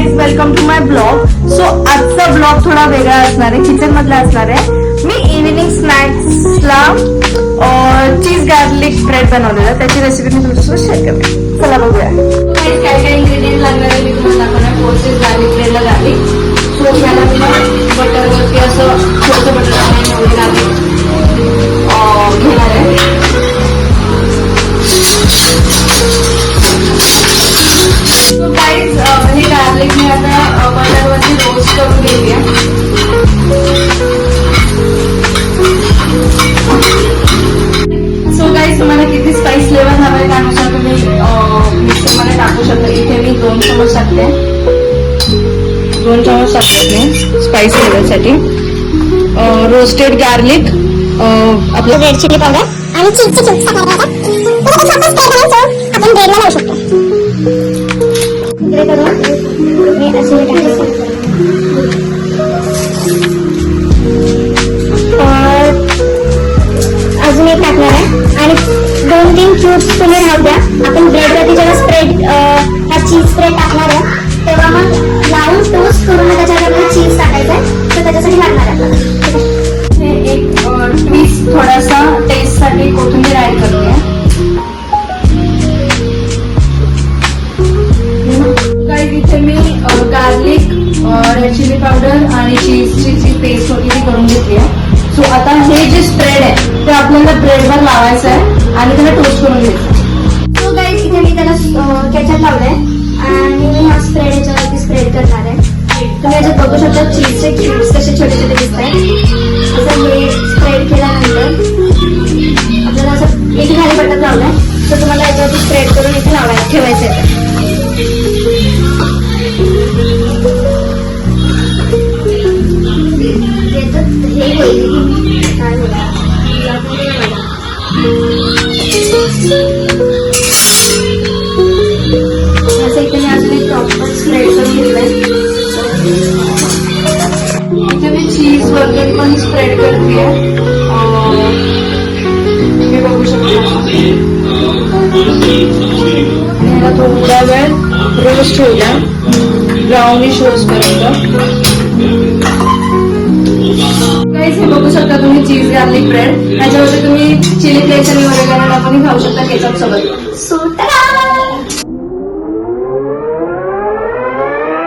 Guys, welcome to my blog. So आजचा blog थोडा वेगळा असणार आहे, किचन मधला असणार आहे. मी इव्हिनिंग स्नॅक्सला चीज गार्लिक ब्रेड बनवलेला, त्याची रेसिपी मी तुमच्यासोबत शेअर करते. चला बघूया. काय काय इन्ग्रेडियंट लागणार आहे मी तुम्हाला दाखवणार. 4 चीज गार्लिक ब्रेडला गार्लिक. सो याला मी बटरवरती असं थोडंसं बटर टाकून गार्लिक घेणार आहे. सो गाईज, हे गार्लिक मी आता बटरवरती रोस्ट करून घेते. सो गाईज, तुम्हाला किती स्पाइस लेवल हवं त्यानुसार तुम्ही मिक्सरमध्ये टाकू शकता. इथे मी 2 चमच टाकते. 2 चमच टाकते मी स्पाइस लेवलसाठी. रोस्टेड गार्लिक, आपलं रेड चिली पावडर आणि चीजचे क्यूब्स टाकायचे. आपण ब्रेडला लावू शकतो. इकडे करून मी असे टाकायचे. अजून एक टाकणार आहे आणि 2-3 क्यूब्स तुम्ही राहू द्या. आपण ब्रेडवरती जेव्हा स्प्रेड हा चीज स्प्रेड टाकणार आहे तेव्हा मग लावून टोस्ट करून त्याच्यावर आपल्याला चीज टाकायचं आहे. तर त्याच्यासाठी लागणार आहे एक ट्विस्ट, थोडासा टेस्टसाठी कोथिंबीर ऍड करते. इथे मी गार्लिक, रेड चिली पावडर आणि चीजची जी पेस्ट होती ती करून घेतली आहे. सो आता हे जे स्प्रेड आहे ते आपल्याला ब्रेडवर लावायचं आहे आणि त्याला टोस्ट करून घ्यायचं. सो गाईज, इथे मी त्याला केचप लावलंय आणि मी हा स्प्रेड याच्यावरती स्प्रेड करणार आहे. तुम्ही याच्यात बघू शकता चीजचे क्यूब्स कसे छोटे छोटे दिसत आहेत. असं हे स्प्रेड केल्यानंतर आपल्याला असं एक खाली बटन लावलंय तर तुम्हाला याच्यावरती स्प्रेड करून इथे लावायला ठेवायचं आहे. हे काय असं इथे मी अजून एक प्रॉपर स्प्रेड करून घेतलंय. इथे मी चीज वगैरे पण स्प्रेड करते. तुम्ही बघू शकता. याला थोडा वेळ रोस्ट होऊया, ब्राउनिश रोस्ट करायचं. हे बघू शकता तुम्ही चीज गार्लिक ब्रेड. त्याच्यावरती तुम्ही चिली फ्लेक्स आणि वगैरे टाकून खाऊ शकता केचप सोबत.